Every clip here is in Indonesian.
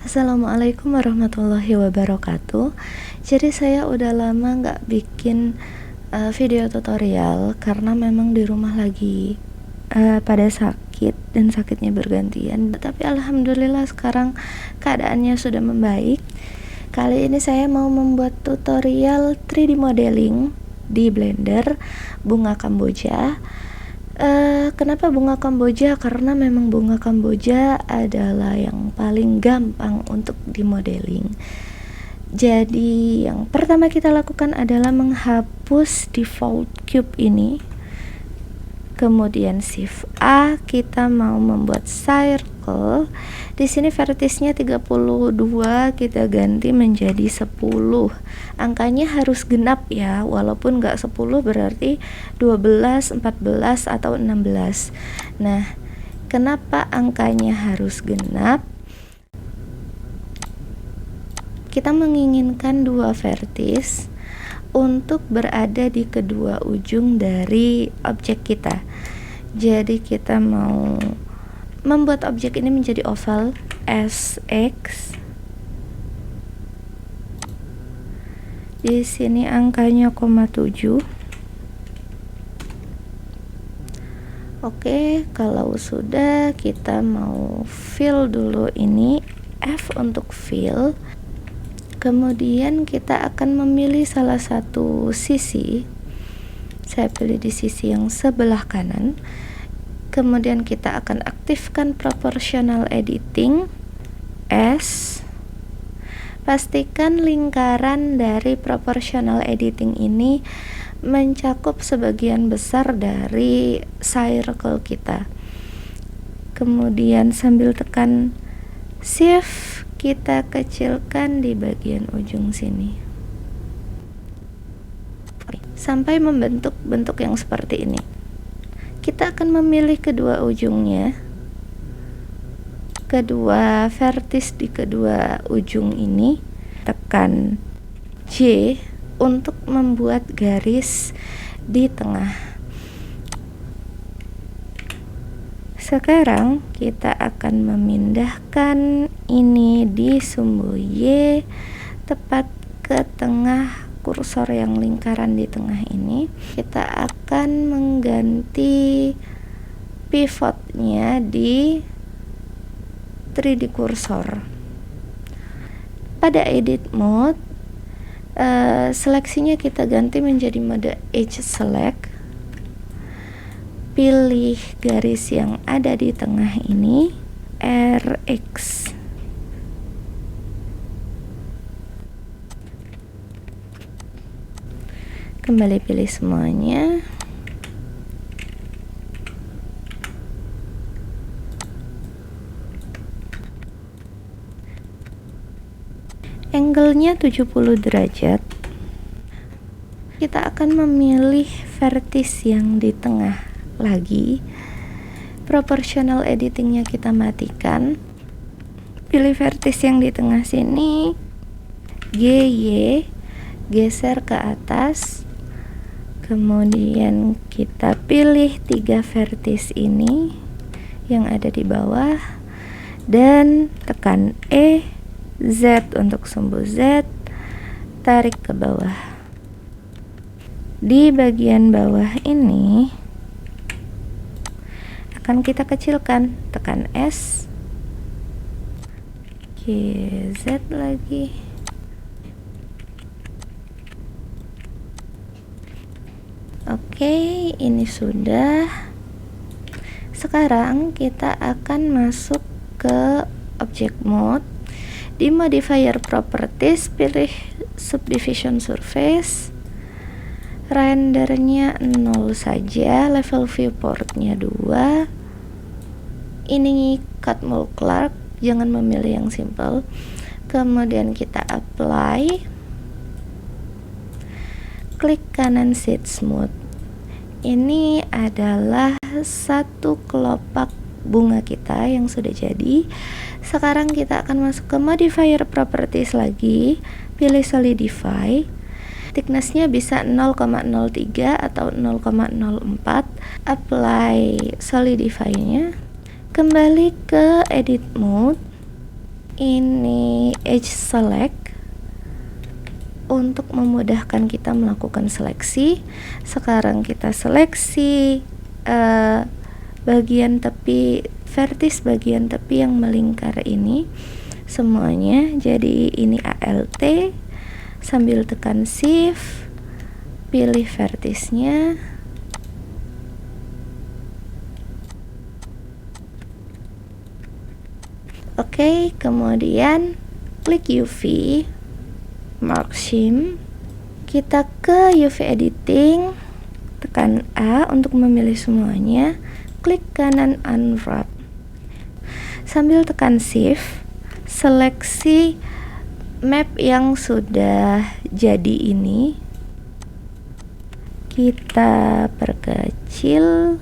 Assalamualaikum warahmatullahi wabarakatuh. Jadi saya udah lama nggak bikin video tutorial karena memang di rumah lagi pada sakit dan sakitnya bergantian. Tapi alhamdulillah sekarang keadaannya sudah membaik. Kali ini saya mau membuat tutorial 3D modeling di Blender bunga Kamboja. Kenapa bunga Kamboja? Karena memang bunga Kamboja adalah yang paling gampang untuk dimodeling. Jadi yang pertama kita lakukan adalah menghapus default cube ini. Kemudian Shift A, kita mau membuat circle. Di sini vertisnya 32, kita ganti menjadi 10. Angkanya harus genap ya, walaupun nggak 10 berarti 12, 14 atau 16. Nah, kenapa angkanya harus genap? Kita menginginkan dua vertis untuk berada di kedua ujung dari objek kita. Jadi kita mau membuat objek ini menjadi oval SX. Di sini angkanya 0,7. Oke, kalau sudah kita mau fill dulu ini, F untuk fill. Kemudian kita akan memilih salah satu sisi. Saya pilih di sisi yang sebelah kanan. Kemudian kita akan aktifkan proportional editing S. Pastikan lingkaran dari proportional editing ini mencakup sebagian besar dari circle kita. Kemudian sambil tekan Shift, kita kecilkan di bagian ujung sini sampai membentuk bentuk yang seperti ini. Kita akan memilih kedua ujungnya, kedua vertis di kedua ujung ini, tekan J untuk membuat garis di tengah. Sekarang kita akan memindahkan ini di sumbu Y tepat ke tengah kursor yang lingkaran di tengah ini. Kita akan mengganti pivotnya di 3D cursor. Pada edit mode, seleksinya kita ganti menjadi mode edge select. Pilih garis yang ada di tengah ini, RX. Kembali pilih semuanya. Angle-nya 70 derajat. Kita akan memilih vertis yang di tengah lagi. Proportional editingnya kita matikan. Pilih vertis yang di tengah sini, GY, geser ke atas. Kemudian kita pilih 3 vertis ini yang ada di bawah dan tekan E, Z untuk sumbu Z, tarik ke bawah. Di bagian bawah ini akan kita kecilkan, tekan S, Z lagi. Oke, ini sudah. Sekarang kita akan masuk ke object mode. Di modifier properties, pilih subdivision surface. Rendernya 0 saja, level viewportnya 2. Ini cut mold Clark, jangan memilih yang simple. Kemudian kita apply, klik kanan seed smooth. Ini adalah satu kelopak bunga kita yang sudah jadi. Sekarang kita akan masuk ke modifier properties lagi, pilih solidify. Thicknessnya bisa 0,03 atau 0,04. Apply solidify-nya. Kembali ke edit mode. ini edge select untuk memudahkan kita melakukan seleksi. Sekarang kita seleksi bagian tepi, vertis bagian tepi yang melingkar ini semuanya. Jadi ini ALT, sambil tekan shift, pilih vertisnya. Oke, kemudian klik UV, mark shim, kita ke UV editing, tekan A untuk memilih semuanya, klik kanan unwrap, sambil tekan shift, seleksi map yang sudah jadi ini, kita perkecil.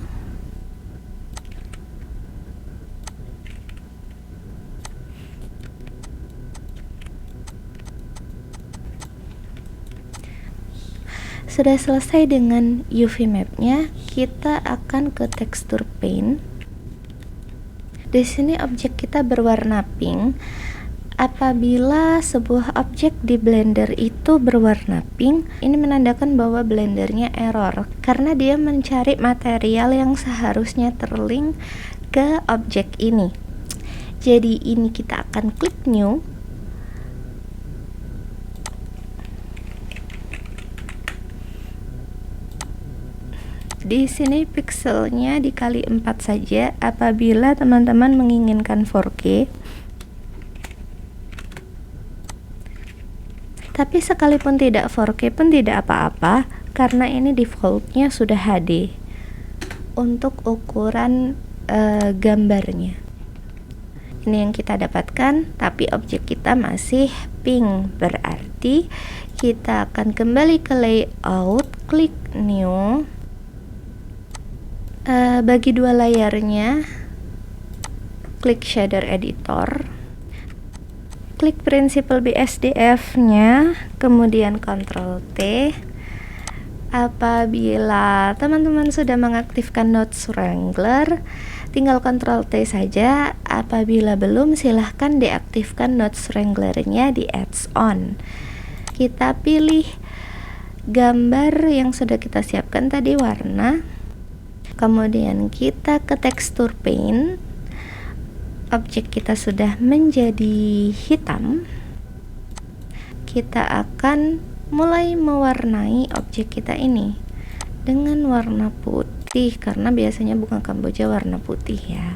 Sudah selesai dengan UV mapnya, kita akan ke texture paint. Di sini objek kita berwarna pink. Apabila sebuah objek di Blender itu berwarna pink, ini menandakan bahwa Blendernya error karena dia mencari material yang seharusnya terlink ke objek ini. Jadi ini kita akan klik new. Di sini pixelnya dikali 4 saja apabila teman-teman menginginkan 4K. Tapi sekalipun tidak 4K pun tidak apa-apa karena ini defaultnya sudah HD untuk ukuran gambarnya. Ini yang kita dapatkan, tapi objek kita masih pink, berarti kita akan kembali ke layout, klik new. Bagi dua layarnya, klik shader editor, klik principal BSDF nya, kemudian Ctrl T. Apabila teman-teman sudah mengaktifkan Notch Wrangler, tinggal Ctrl T saja. Apabila belum, silahkan diaktifkan Notch Wrangler-nya di Adds On. Kita pilih gambar yang sudah kita siapkan tadi, warna. Kemudian kita ke texture paint. Objek kita sudah menjadi hitam. Kita akan mulai mewarnai objek kita ini dengan warna putih karena biasanya bunga kamboja warna putih ya.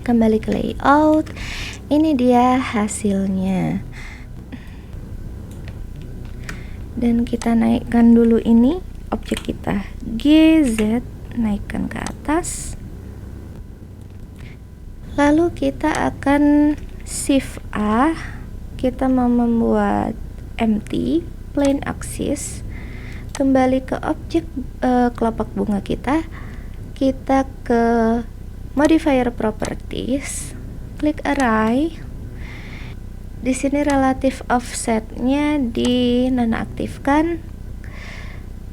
Kembali ke layout. Ini dia hasilnya. Dan kita naikkan dulu ini objek kita, GZ, naikkan ke atas. Lalu kita akan shift A. Kita mau membuat empty plane axis. Kembali ke objek kelopak bunga kita. Kita ke modifier properties, klik array. Di sini relative offsetnya dinonaktifkan,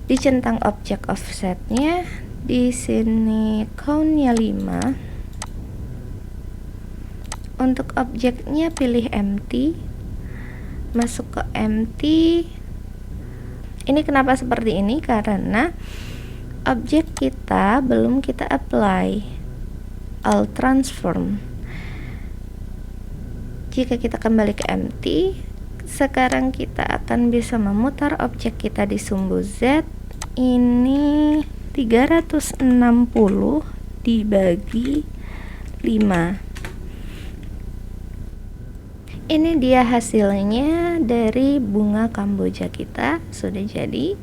dicentang objek offsetnya, Di sini countnya 5. Untuk objeknya pilih empty, masuk ke empty. Ini kenapa seperti ini? Karena objek kita belum kita apply all transform. Jika kita kembali ke empty, sekarang kita akan bisa memutar objek kita di sumbu Z. Ini 360 dibagi 5. Ini dia hasilnya dari bunga kamboja kita, sudah jadi.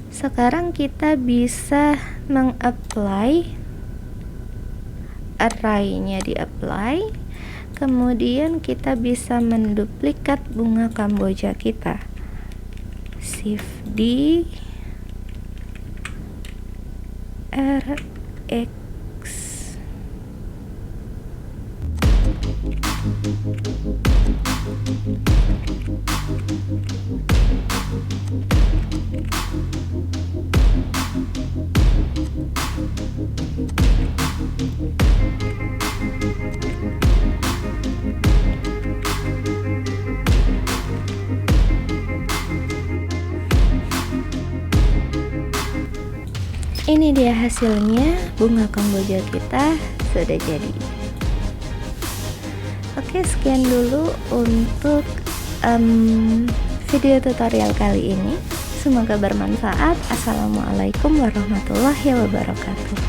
Sekarang kita bisa mengapply, array-nya di-apply, kemudian kita bisa menduplikat bunga kamboja kita. Shift D, RX. Ini dia hasilnya, bunga kamboja kita sudah jadi. Oke, sekian dulu untuk video tutorial kali ini. Semoga bermanfaat. Assalamualaikum warahmatullahi wabarakatuh.